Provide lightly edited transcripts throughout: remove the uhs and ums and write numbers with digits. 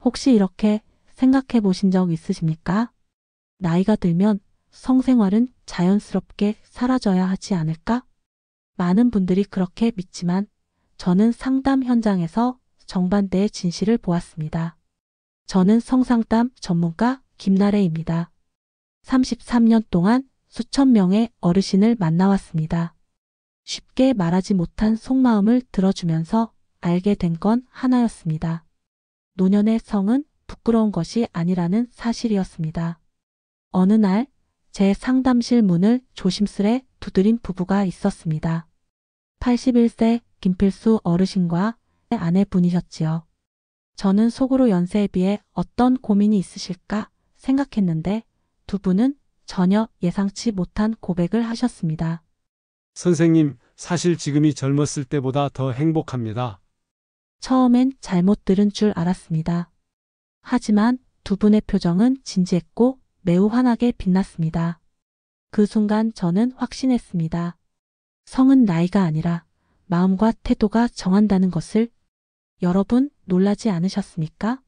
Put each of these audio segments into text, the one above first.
혹시 이렇게 생각해 보신 적 있으십니까? 나이가 들면 성생활은 자연스럽게 사라져야 하지 않을까? 많은 분들이 그렇게 믿지만 저는 상담 현장에서 정반대의 진실을 보았습니다. 저는 성상담 전문가 김나래입니다. 33년 동안 수천 명의 어르신을 만나왔습니다. 쉽게 말하지 못한 속마음을 들어주면서 알게 된 건 하나였습니다. 노년의 성은 부끄러운 것이 아니라는 사실이었습니다. 어느 날 제 상담실 문을 조심스레 두드린 부부가 있었습니다. 81세 김필수 어르신과 아내분이셨지요. 저는 속으로 연세에 비해 어떤 고민이 있으실까 생각했는데 두 분은 전혀 예상치 못한 고백을 하셨습니다. 선생님, 사실 지금이 젊었을 때보다 더 행복합니다. 처음엔 잘못 들은 줄 알았습니다. 하지만 두 분의 표정은 진지했고 매우 환하게 빛났습니다. 그 순간 저는 확신했습니다. 성은 나이가 아니라 마음과 태도가 정한다는 것을. 여러분 놀라지 않으셨습니까?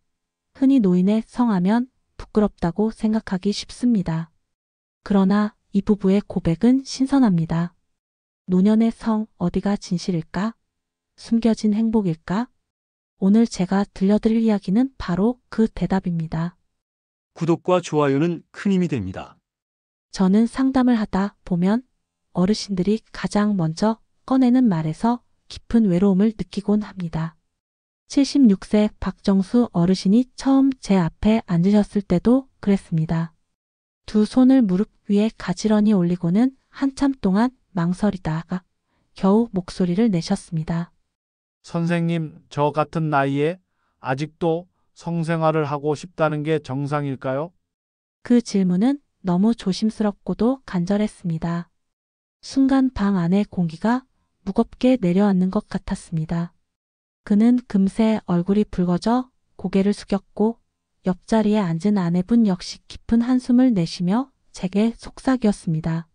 흔히 노인의 성하면 부끄럽다고 생각하기 쉽습니다. 그러나 이 부부의 고백은 신선합니다. 노년의 성 어디가 진실일까? 숨겨진 행복일까? 오늘 제가 들려드릴 이야기는 바로 그 대답입니다. 구독과 좋아요는 큰 힘이 됩니다. 저는 상담을 하다 보면 어르신들이 가장 먼저 꺼내는 말에서 깊은 외로움을 느끼곤 합니다. 76세 박정수 어르신이 처음 제 앞에 앉으셨을 때도 그랬습니다. 두 손을 무릎 위에 가지런히 올리고는 한참 동안 망설이다가 겨우 목소리를 내셨습니다. 선생님, 저 같은 나이에 아직도 성생활을 하고 싶다는 게 정상일까요? 그 질문은 너무 조심스럽고도 간절했습니다. 순간 방 안의 공기가 무겁게 내려앉는 것 같았습니다. 그는 금세 얼굴이 붉어져 고개를 숙였고 옆자리에 앉은 아내분 역시 깊은 한숨을 내쉬며 제게 속삭였습니다.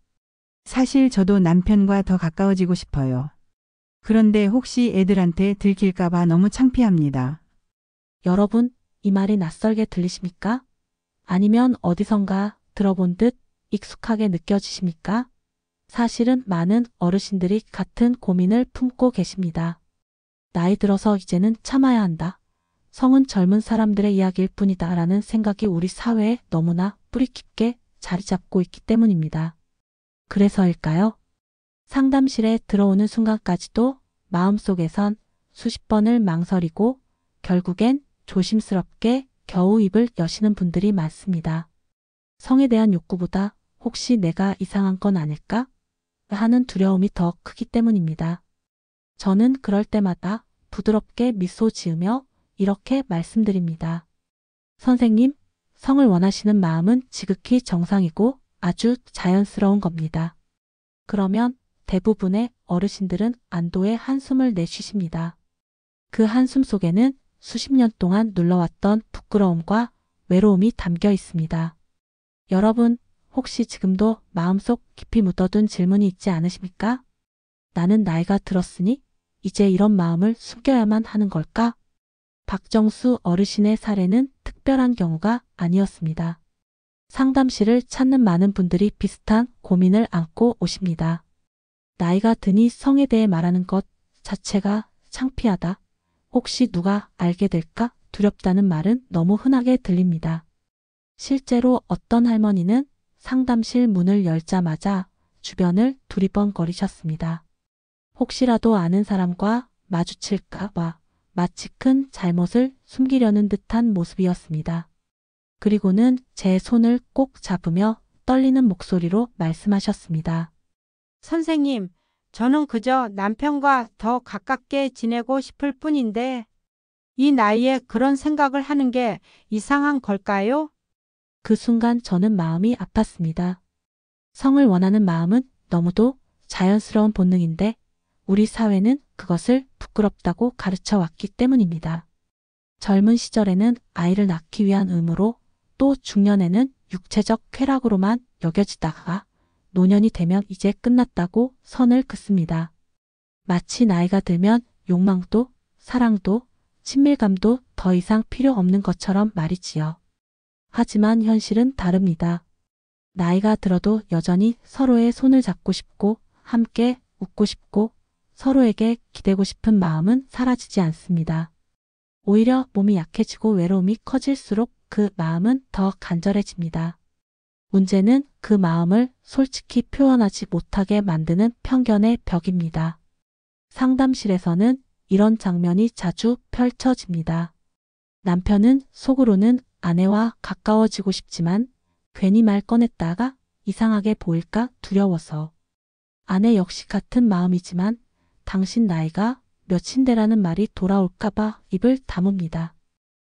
사실 저도 남편과 더 가까워지고 싶어요. 그런데 혹시 애들한테 들킬까봐 너무 창피합니다. 여러분, 이 말이 낯설게 들리십니까? 아니면 어디선가 들어본 듯 익숙하게 느껴지십니까? 사실은 많은 어르신들이 같은 고민을 품고 계십니다. 나이 들어서 이제는 참아야 한다. 성은 젊은 사람들의 이야기일 뿐이다 라는 생각이 우리 사회에 너무나 뿌리 깊게 자리 잡고 있기 때문입니다. 그래서일까요? 상담실에 들어오는 순간까지도 마음속에선 수십 번을 망설이고 결국엔 조심스럽게 겨우 입을 여시는 분들이 많습니다. 성에 대한 욕구보다 혹시 내가 이상한 건 아닐까? 하는 두려움이 더 크기 때문입니다. 저는 그럴 때마다 부드럽게 미소 지으며 이렇게 말씀드립니다. 선생님, 성을 원하시는 마음은 지극히 정상이고 아주 자연스러운 겁니다. 그러면 대부분의 어르신들은 안도의 한숨을 내쉬십니다. 그 한숨 속에는 수십 년 동안 눌러왔던 부끄러움과 외로움이 담겨 있습니다. 여러분, 혹시 지금도 마음속 깊이 묻어둔 질문이 있지 않으십니까? 나는 나이가 들었으니 이제 이런 마음을 숨겨야만 하는 걸까? 박정수 어르신의 사례는 특별한 경우가 아니었습니다. 상담실을 찾는 많은 분들이 비슷한 고민을 안고 오십니다. 나이가 드니 성에 대해 말하는 것 자체가 창피하다. 혹시 누가 알게 될까? 두렵다는 말은 너무 흔하게 들립니다. 실제로 어떤 할머니는 상담실 문을 열자마자 주변을 두리번거리셨습니다. 혹시라도 아는 사람과 마주칠까 봐 마치 큰 잘못을 숨기려는 듯한 모습이었습니다. 그리고는 제 손을 꼭 잡으며 떨리는 목소리로 말씀하셨습니다. 선생님, 저는 그저 남편과 더 가깝게 지내고 싶을 뿐인데 이 나이에 그런 생각을 하는 게 이상한 걸까요? 그 순간 저는 마음이 아팠습니다. 성을 원하는 마음은 너무도 자연스러운 본능인데 우리 사회는 그것을 부끄럽다고 가르쳐 왔기 때문입니다. 젊은 시절에는 아이를 낳기 위한 의무로 또 중년에는 육체적 쾌락으로만 여겨지다가 노년이 되면 이제 끝났다고 선을 긋습니다. 마치 나이가 들면 욕망도 사랑도 친밀감도 더 이상 필요 없는 것처럼 말이지요. 하지만 현실은 다릅니다. 나이가 들어도 여전히 서로의 손을 잡고 싶고 함께 웃고 싶고 서로에게 기대고 싶은 마음은 사라지지 않습니다. 오히려 몸이 약해지고 외로움이 커질수록 그 마음은 더 간절해집니다. 문제는 그 마음을 솔직히 표현하지 못하게 만드는 편견의 벽입니다. 상담실에서는 이런 장면이 자주 펼쳐집니다. 남편은 속으로는 아내와 가까워지고 싶지만 괜히 말 꺼냈다가 이상하게 보일까 두려워서. 아내 역시 같은 마음이지만 당신 나이가 몇인데라는 말이 돌아올까봐 입을 다뭅니다.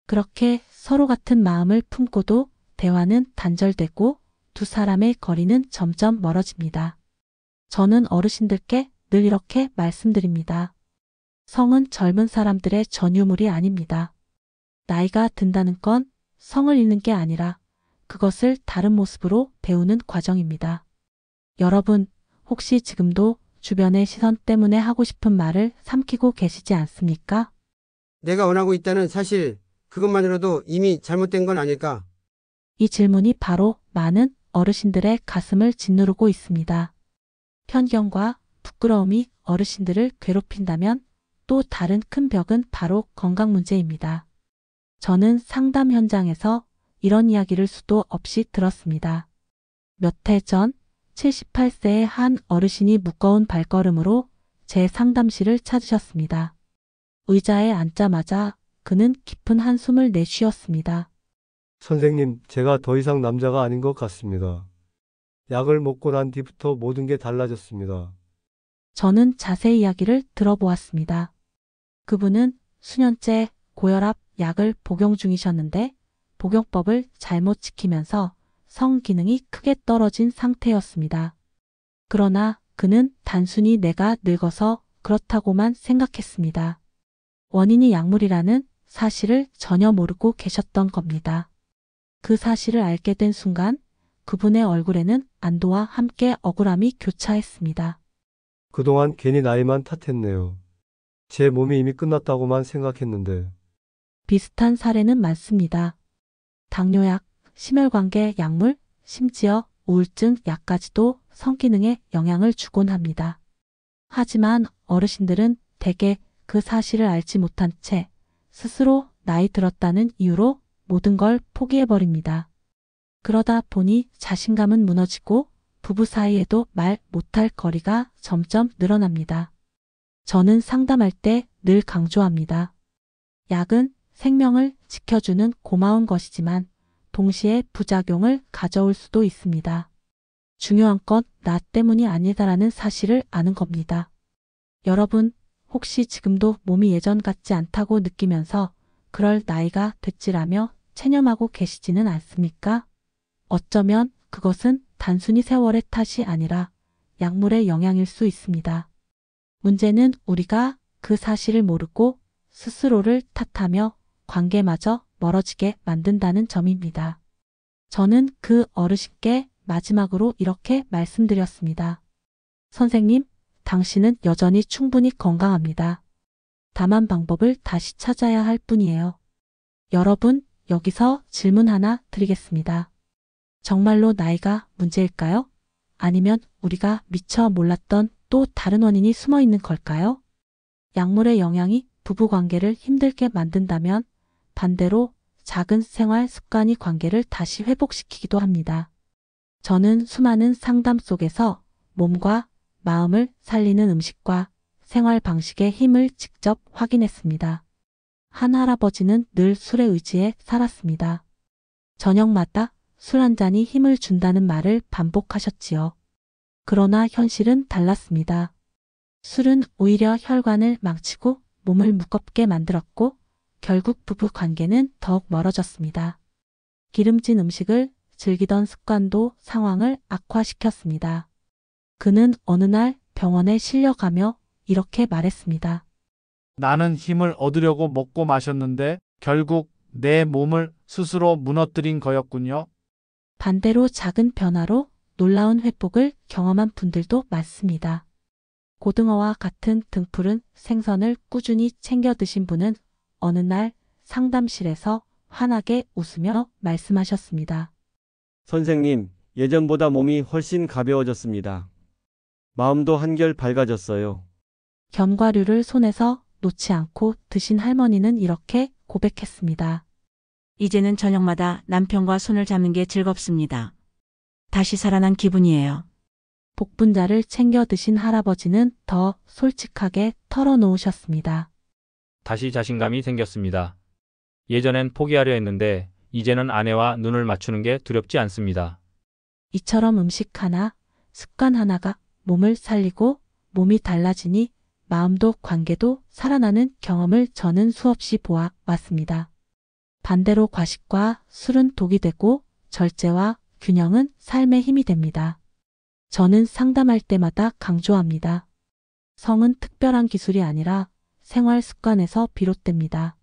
그렇게 서로 같은 마음을 품고도 대화는 단절되고 두 사람의 거리는 점점 멀어집니다. 저는 어르신들께 늘 이렇게 말씀드립니다. 성은 젊은 사람들의 전유물이 아닙니다. 나이가 든다는 건 성을 잃는 게 아니라 그것을 다른 모습으로 배우는 과정입니다. 여러분, 혹시 지금도 주변의 시선 때문에 하고 싶은 말을 삼키고 계시지 않습니까? 내가 원하고 있다는 사실, 그것만으로도 이미 잘못된 건 아닐까? 이 질문이 바로 많은 어르신들의 가슴을 짓누르고 있습니다. 편견과 부끄러움이 어르신들을 괴롭힌다면 또 다른 큰 벽은 바로 건강 문제입니다. 저는 상담 현장에서 이런 이야기를 수도 없이 들었습니다. 몇 해 전 78세의 한 어르신이 무거운 발걸음으로 제 상담실을 찾으셨습니다. 의자에 앉자마자 그는 깊은 한숨을 내쉬었습니다. 선생님, 제가 더 이상 남자가 아닌 것 같습니다. 약을 먹고 난 뒤부터 모든 게 달라졌습니다. 저는 자세히 이야기를 들어보았습니다. 그분은 수년째 고혈압 약을 복용 중이셨는데 복용법을 잘못 지키면서 성기능이 크게 떨어진 상태였습니다. 그러나 그는 단순히 내가 늙어서 그렇다고만 생각했습니다. 원인이 약물이라는 사실을 전혀 모르고 계셨던 겁니다. 그 사실을 알게 된 순간 그분의 얼굴에는 안도와 함께 억울함이 교차했습니다. 그동안 괜히 나이만 탓했네요. 제 몸이 이미 끝났다고만 생각했는데. 비슷한 사례는 많습니다. 당뇨약, 심혈관계 약물, 심지어 우울증 약까지도 성기능에 영향을 주곤 합니다. 하지만 어르신들은 대개 그 사실을 알지 못한 채 스스로 나이 들었다는 이유로 모든 걸 포기해버립니다. 그러다 보니 자신감은 무너지고 부부 사이에도 말 못할 거리가 점점 늘어납니다. 저는 상담할 때 늘 강조합니다. 약은 생명을 지켜주는 고마운 것이지만 동시에 부작용을 가져올 수도 있습니다. 중요한 건 나 때문이 아니다라는 사실을 아는 겁니다. 여러분, 혹시 지금도 몸이 예전 같지 않다고 느끼면서 그럴 나이가 됐지라며 체념하고 계시지는 않습니까? 어쩌면 그것은 단순히 세월의 탓이 아니라 약물의 영향일 수 있습니다. 문제는 우리가 그 사실을 모르고 스스로를 탓하며 관계마저 멀어지게 만든다는 점입니다. 저는 그 어르신께 마지막으로 이렇게 말씀드렸습니다. 선생님, 당신은 여전히 충분히 건강합니다. 다만 방법을 다시 찾아야 할 뿐이에요. 여러분, 여기서 질문 하나 드리겠습니다. 정말로 나이가 문제일까요? 아니면 우리가 미처 몰랐던 또 다른 원인이 숨어 있는 걸까요? 약물의 영향이 부부관계를 힘들게 만든다면 반대로 작은 생활 습관이 관계를 다시 회복시키기도 합니다. 저는 수많은 상담 속에서 몸과 마음을 살리는 음식과 생활 방식의 힘을 직접 확인했습니다. 한 할아버지는 늘 술에 의지해 살았습니다. 저녁마다 술 한 잔이 힘을 준다는 말을 반복하셨지요. 그러나 현실은 달랐습니다. 술은 오히려 혈관을 망치고 몸을 무겁게 만들었고 결국 부부 관계는 더욱 멀어졌습니다. 기름진 음식을 즐기던 습관도 상황을 악화시켰습니다. 그는 어느 날 병원에 실려가며 이렇게 말했습니다. 나는 힘을 얻으려고 먹고 마셨는데 결국 내 몸을 스스로 무너뜨린 거였군요. 반대로 작은 변화로 놀라운 회복을 경험한 분들도 많습니다. 고등어와 같은 등푸른 생선을 꾸준히 챙겨 드신 분은 어느 날 상담실에서 환하게 웃으며 말씀하셨습니다. 선생님, 예전보다 몸이 훨씬 가벼워졌습니다. 마음도 한결 밝아졌어요. 견과류를 손에서 놓지 않고 드신 할머니는 이렇게 고백했습니다. 이제는 저녁마다 남편과 손을 잡는 게 즐겁습니다. 다시 살아난 기분이에요. 복분자를 챙겨 드신 할아버지는 더 솔직하게 털어놓으셨습니다. 다시 자신감이 생겼습니다. 예전엔 포기하려 했는데 이제는 아내와 눈을 맞추는 게 두렵지 않습니다. 이처럼 음식 하나, 습관 하나가 몸을 살리고 몸이 달라지니 마음도 관계도 살아나는 경험을 저는 수없이 보아 왔습니다. 반대로 과식과 술은 독이 되고 절제와 균형은 삶의 힘이 됩니다. 저는 상담할 때마다 강조합니다. 성은 특별한 기술이 아니라 생활 습관에서 비롯됩니다.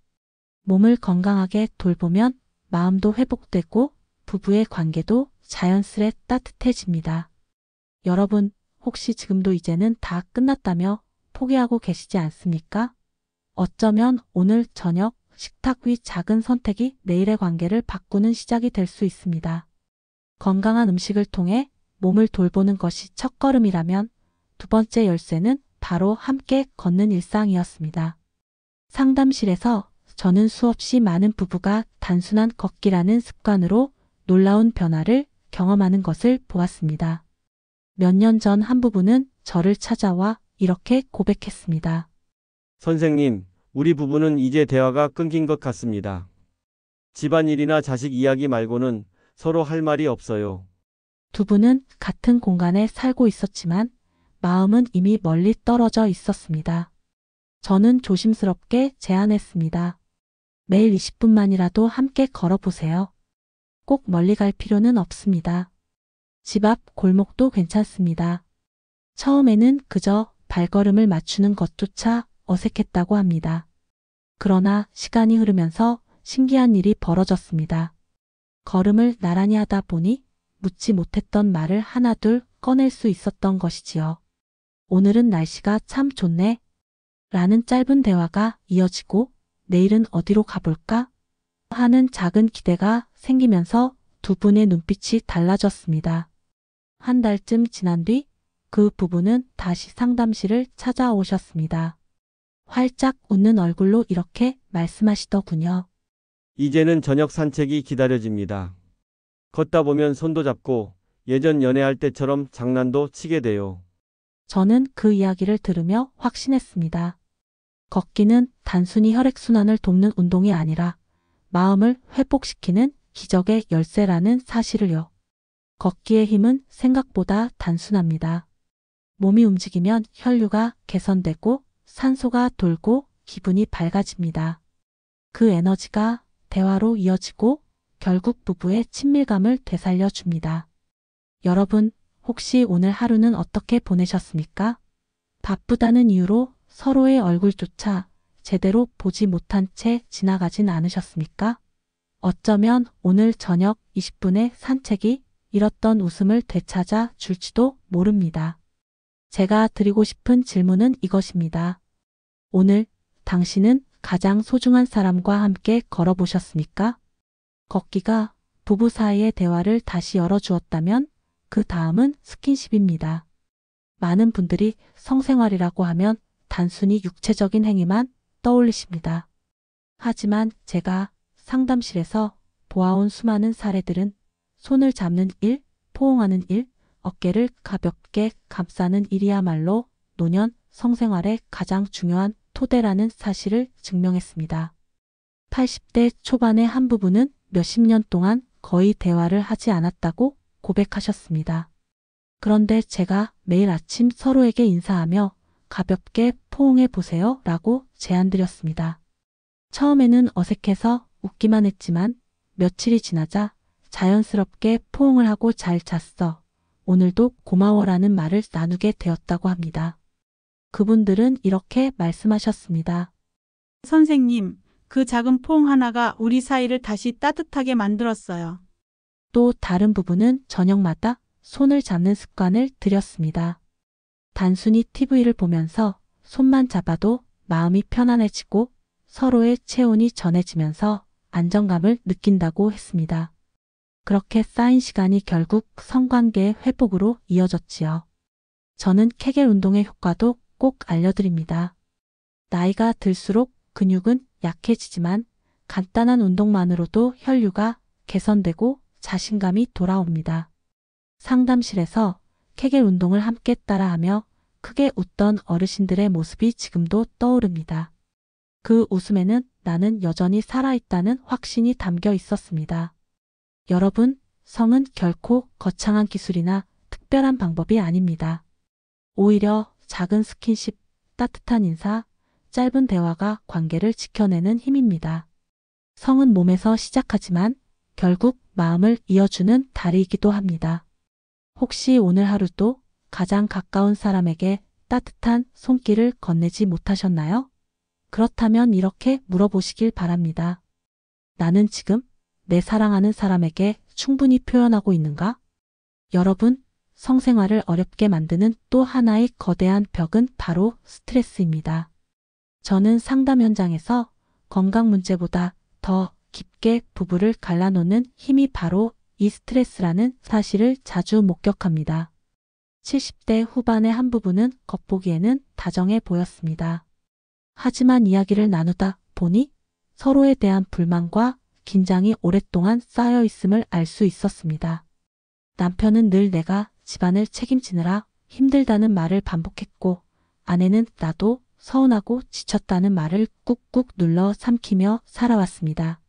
몸을 건강하게 돌보면 마음도 회복되고 부부의 관계도 자연스레 따뜻해집니다. 여러분, 혹시 지금도 이제는 다 끝났다며 포기하고 계시지 않습니까? 어쩌면 오늘 저녁 식탁 위 작은 선택이 내일의 관계를 바꾸는 시작이 될 수 있습니다. 건강한 음식을 통해 몸을 돌보는 것이 첫걸음이라면 두 번째 열쇠는 바로 함께 걷는 일상이었습니다. 상담실에서 저는 수없이 많은 부부가 단순한 걷기라는 습관으로 놀라운 변화를 경험하는 것을 보았습니다. 몇 년 전 한 부부는 저를 찾아와 이렇게 고백했습니다. 선생님, 우리 부부는 이제 대화가 끊긴 것 같습니다. 집안일이나 자식 이야기 말고는 서로 할 말이 없어요. 두 분은 같은 공간에 살고 있었지만 마음은 이미 멀리 떨어져 있었습니다. 저는 조심스럽게 제안했습니다. 매일 20분만이라도 함께 걸어보세요. 꼭 멀리 갈 필요는 없습니다. 집 앞 골목도 괜찮습니다. 처음에는 그저 발걸음을 맞추는 것조차 어색했다고 합니다. 그러나 시간이 흐르면서 신기한 일이 벌어졌습니다. 걸음을 나란히 하다 보니 묻지 못했던 말을 하나둘 꺼낼 수 있었던 것이지요. 오늘은 날씨가 참 좋네. 라는 짧은 대화가 이어지고 내일은 어디로 가볼까? 하는 작은 기대가 생기면서 두 분의 눈빛이 달라졌습니다. 한 달쯤 지난 뒤 그 부부는 다시 상담실을 찾아오셨습니다. 활짝 웃는 얼굴로 이렇게 말씀하시더군요. 이제는 저녁 산책이 기다려집니다. 걷다 보면 손도 잡고 예전 연애할 때처럼 장난도 치게 돼요. 저는 그 이야기를 들으며 확신했습니다. 걷기는 단순히 혈액순환을 돕는 운동이 아니라 마음을 회복시키는 기적의 열쇠라는 사실을요. 걷기의 힘은 생각보다 단순합니다. 몸이 움직이면 혈류가 개선되고 산소가 돌고 기분이 밝아집니다. 그 에너지가 대화로 이어지고 결국 부부의 친밀감을 되살려 줍니다. 여러분, 혹시 오늘 하루는 어떻게 보내셨습니까? 바쁘다는 이유로 서로의 얼굴조차 제대로 보지 못한 채 지나가진 않으셨습니까? 어쩌면 오늘 저녁 20분의 산책이 잃었던 웃음을 되찾아 줄지도 모릅니다. 제가 드리고 싶은 질문은 이것입니다. 오늘 당신은 가장 소중한 사람과 함께 걸어보셨습니까? 걷기가 부부 사이의 대화를 다시 열어주었다면 그 다음은 스킨십입니다. 많은 분들이 성생활이라고 하면 단순히 육체적인 행위만 떠올리십니다. 하지만 제가 상담실에서 보아온 수많은 사례들은 손을 잡는 일, 포옹하는 일, 어깨를 가볍게 감싸는 일이야말로 노년 성생활의 가장 중요한 토대라는 사실을 증명했습니다. 80대 초반의 한 부부는 몇십 년 동안 거의 대화를 하지 않았다고 고백하셨습니다. 그런데 제가 매일 아침 서로에게 인사하며 가볍게 포옹해 보세요 라고 제안드렸습니다. 처음에는 어색해서 웃기만 했지만 며칠이 지나자 자연스럽게 포옹을 하고 잘 잤어. 오늘도 고마워라는 말을 나누게 되었다고 합니다. 그분들은 이렇게 말씀하셨습니다. 선생님, 그 작은 포옹 하나가 우리 사이를 다시 따뜻하게 만들었어요. 또 다른 부부는 저녁마다 손을 잡는 습관을 들였습니다. 단순히 TV를 보면서 손만 잡아도 마음이 편안해지고 서로의 체온이 전해지면서 안정감을 느낀다고 했습니다. 그렇게 쌓인 시간이 결국 성관계의 회복으로 이어졌지요. 저는 케겔 운동의 효과도 꼭 알려드립니다. 나이가 들수록 근육은 약해지지만 간단한 운동만으로도 혈류가 개선되고 자신감이 돌아옵니다. 상담실에서 케겔 운동을 함께 따라하며 크게 웃던 어르신들의 모습이 지금도 떠오릅니다. 그 웃음에는 나는 여전히 살아있다는 확신이 담겨 있었습니다. 여러분, 성은 결코 거창한 기술이나 특별한 방법이 아닙니다. 오히려 작은 스킨십, 따뜻한 인사, 짧은 대화가 관계를 지켜내는 힘입니다. 성은 몸에서 시작하지만 결국 마음을 이어주는 다리이기도 합니다. 혹시 오늘 하루도 가장 가까운 사람에게 따뜻한 손길을 건네지 못하셨나요? 그렇다면 이렇게 물어보시길 바랍니다. 나는 지금 내 사랑하는 사람에게 충분히 표현하고 있는가? 여러분, 성생활을 어렵게 만드는 또 하나의 거대한 벽은 바로 스트레스입니다. 저는 상담 현장에서 건강 문제보다 더 깊게 부부를 갈라놓는 힘이 바로 이 스트레스라는 사실을 자주 목격합니다. 70대 후반의 한 부부는 겉보기에는 다정해 보였습니다. 하지만 이야기를 나누다 보니 서로에 대한 불만과 긴장이 오랫동안 쌓여 있음을 알 수 있었습니다. 남편은 늘 내가 집안을 책임지느라 힘들다는 말을 반복했고, 아내는 나도 서운하고 지쳤다는 말을 꾹꾹 눌러 삼키며 살아왔습니다.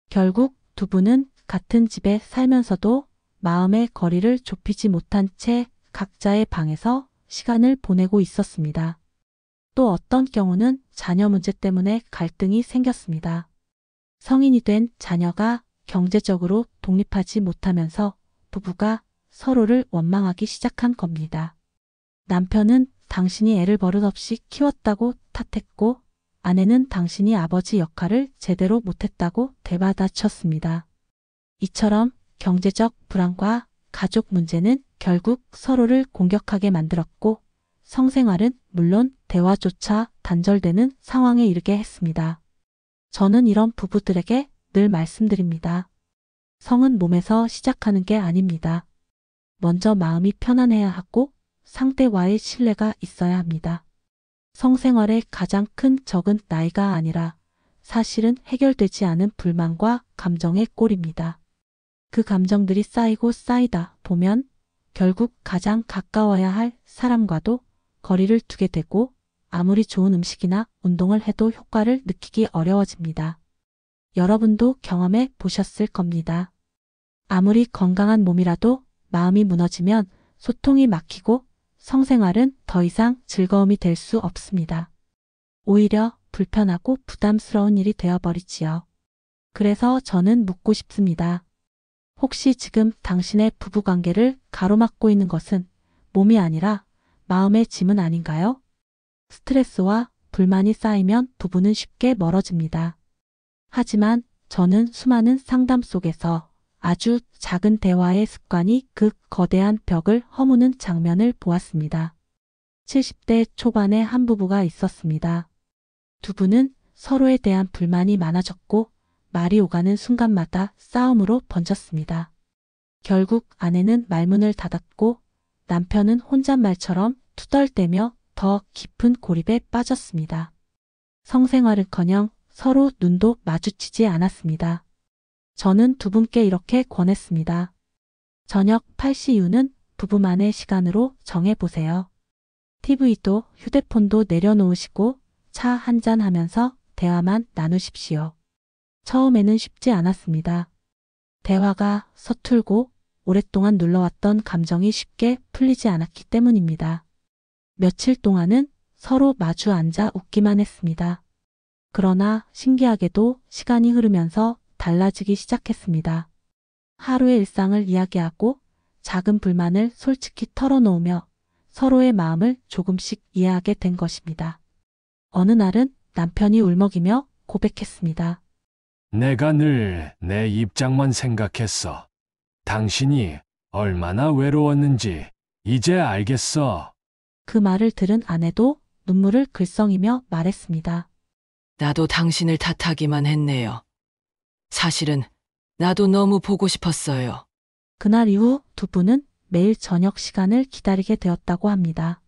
결국 두 분은 같은 집에 살면서도 마음의 거리를 좁히지 못한 채 각자의 방에서 시간을 보내고 있었습니다. 또 어떤 경우는 자녀 문제 때문에 갈등이 생겼습니다. 성인이 된 자녀가 경제적으로 독립하지 못하면서 부부가 서로를 원망하기 시작한 겁니다. 남편은 당신이 애를 버릇없이 키웠다고 탓했고, 아내는 당신이 아버지 역할을 제대로 못했다고 대받아쳤습니다. 이처럼 경제적 불안과 가족 문제는 결국 서로를 공격하게 만들었고, 성생활은 물론 대화조차 단절되는 상황에 이르게 했습니다. 저는 이런 부부들에게 늘 말씀드립니다. 성은 몸에서 시작하는 게 아닙니다. 먼저 마음이 편안해야 하고 상대와의 신뢰가 있어야 합니다. 성생활의 가장 큰 적은 나이가 아니라 사실은 해결되지 않은 불만과 감정의 꼴입니다. 그 감정들이 쌓이고 쌓이다 보면 결국 가장 가까워야 할 사람과도 거리를 두게 되고, 아무리 좋은 음식이나 운동을 해도 효과를 느끼기 어려워집니다. 여러분도 경험해 보셨을 겁니다. 아무리 건강한 몸이라도 마음이 무너지면 소통이 막히고 성생활은 더 이상 즐거움이 될 수 없습니다. 오히려 불편하고 부담스러운 일이 되어버리지요. 그래서 저는 묻고 싶습니다. 혹시 지금 당신의 부부관계를 가로막고 있는 것은 몸이 아니라 마음의 짐은 아닌가요? 스트레스와 불만이 쌓이면 부부는 쉽게 멀어집니다. 하지만 저는 수많은 상담 속에서 아주 작은 대화의 습관이 그 거대한 벽을 허무는 장면을 보았습니다. 70대 초반의 한 부부가 있었습니다. 두 분은 서로에 대한 불만이 많아졌고 말이 오가는 순간마다 싸움으로 번졌습니다. 결국 아내는 말문을 닫았고 남편은 혼잣말처럼 투덜대며 더 깊은 고립에 빠졌습니다. 성생활은커녕 서로 눈도 마주치지 않았습니다. 저는 두 분께 이렇게 권했습니다. 저녁 8시 이후는 부부만의 시간으로 정해보세요. TV도 휴대폰도 내려놓으시고 차 한잔 하면서 대화만 나누십시오. 처음에는 쉽지 않았습니다. 대화가 서툴고 오랫동안 눌러왔던 감정이 쉽게 풀리지 않았기 때문입니다. 며칠 동안은 서로 마주 앉아 웃기만 했습니다. 그러나 신기하게도 시간이 흐르면서 달라지기 시작했습니다. 하루의 일상을 이야기하고 작은 불만을 솔직히 털어놓으며 서로의 마음을 조금씩 이해하게 된 것입니다. 어느 날은 남편이 울먹이며 고백했습니다. 내가 늘 내 입장만 생각했어. 당신이 얼마나 외로웠는지 이제 알겠어. 그 말을 들은 아내도 눈물을 글썽이며 말했습니다. 나도 당신을 탓하기만 했네요. 사실은 나도 너무 보고 싶었어요. 그날 이후 두 분은 매일 저녁 시간을 기다리게 되었다고 합니다.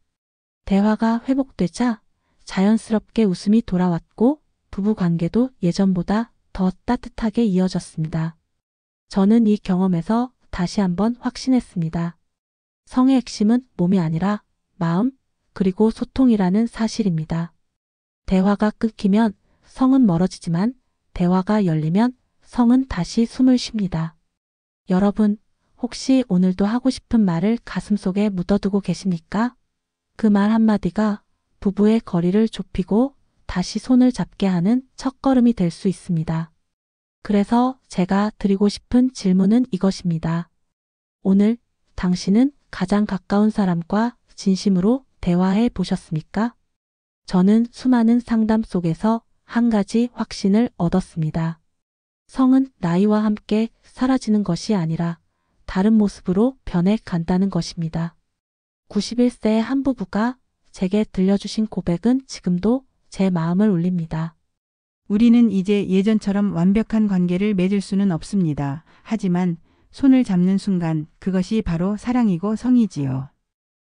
대화가 회복되자 자연스럽게 웃음이 돌아왔고 부부 관계도 예전보다 더 따뜻하게 이어졌습니다. 저는 이 경험에서 다시 한번 확신했습니다. 성의 핵심은 몸이 아니라 마음, 그리고 소통이라는 사실입니다. 대화가 끊기면 성은 멀어지지만 대화가 열리면 성은 다시 숨을 쉽니다. 여러분, 혹시 오늘도 하고 싶은 말을 가슴속에 묻어두고 계십니까? 그 말 한마디가 부부의 거리를 좁히고 다시 손을 잡게 하는 첫걸음이 될 수 있습니다. 그래서 제가 드리고 싶은 질문은 이것입니다. 오늘 당신은 가장 가까운 사람과 진심으로 대화해 보셨습니까? 저는 수많은 상담 속에서 한 가지 확신을 얻었습니다. 성은 나이와 함께 사라지는 것이 아니라 다른 모습으로 변해 간다는 것입니다. 91세의 한 부부가 제게 들려주신 고백은 지금도 제 마음을 울립니다. 우리는 이제 예전처럼 완벽한 관계를 맺을 수는 없습니다. 하지만 손을 잡는 순간 그것이 바로 사랑이고 성이지요.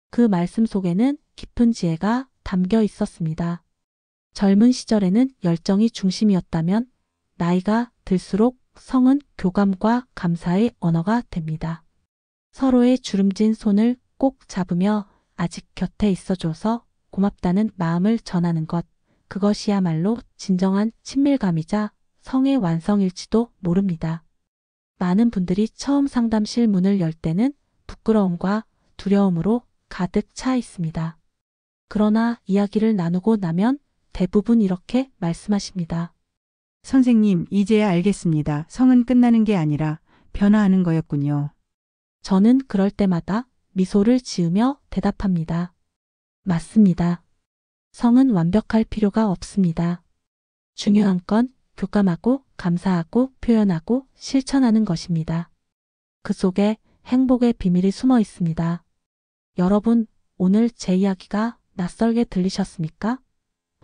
그 말씀 속에는 깊은 지혜가 담겨 있었습니다. 젊은 시절에는 열정이 중심이었다면 나이가 들수록 성은 교감과 감사의 언어가 됩니다. 서로의 주름진 손을 꼭 잡으며 아직 곁에 있어줘서 고맙다는 마음을 전하는 것, 그것이야말로 진정한 친밀감이자 성의 완성일지도 모릅니다. 많은 분들이 처음 상담실 문을 열 때는 부끄러움과 두려움으로 가득 차 있습니다. 그러나 이야기를 나누고 나면 대부분 이렇게 말씀하십니다. 선생님, 이제야 알겠습니다. 성은 끝나는 게 아니라 변화하는 거였군요. 저는 그럴 때마다 미소를 지으며 대답합니다. 맞습니다. 성은 완벽할 필요가 없습니다. 중요한 건 교감하고 감사하고 표현하고 실천하는 것입니다. 그 속에 행복의 비밀이 숨어 있습니다. 여러분, 오늘 제 이야기가 낯설게 들리셨습니까?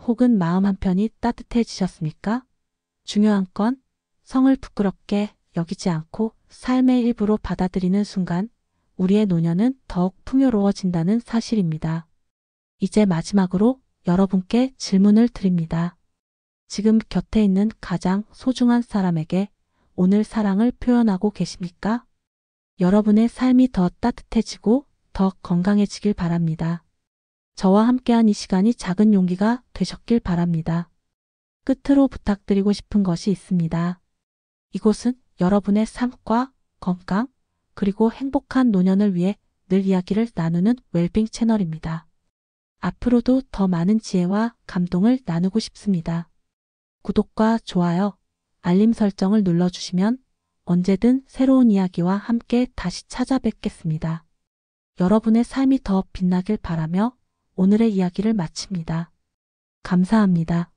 혹은 마음 한편이 따뜻해지셨습니까? 중요한 건 성을 부끄럽게 여기지 않고 삶의 일부로 받아들이는 순간 우리의 노년은 더욱 풍요로워진다는 사실입니다. 이제 마지막으로 여러분께 질문을 드립니다. 지금 곁에 있는 가장 소중한 사람에게 오늘 사랑을 표현하고 계십니까? 여러분의 삶이 더 따뜻해지고 더 건강해지길 바랍니다. 저와 함께한 이 시간이 작은 용기가 되셨길 바랍니다. 끝으로 부탁드리고 싶은 것이 있습니다. 이곳은 여러분의 삶과 건강, 그리고 행복한 노년을 위해 늘 이야기를 나누는 웰빙 채널입니다. 앞으로도 더 많은 지혜와 감동을 나누고 싶습니다. 구독과 좋아요, 알림 설정을 눌러주시면 언제든 새로운 이야기와 함께 다시 찾아뵙겠습니다. 여러분의 삶이 더 빛나길 바라며 오늘의 이야기를 마칩니다. 감사합니다.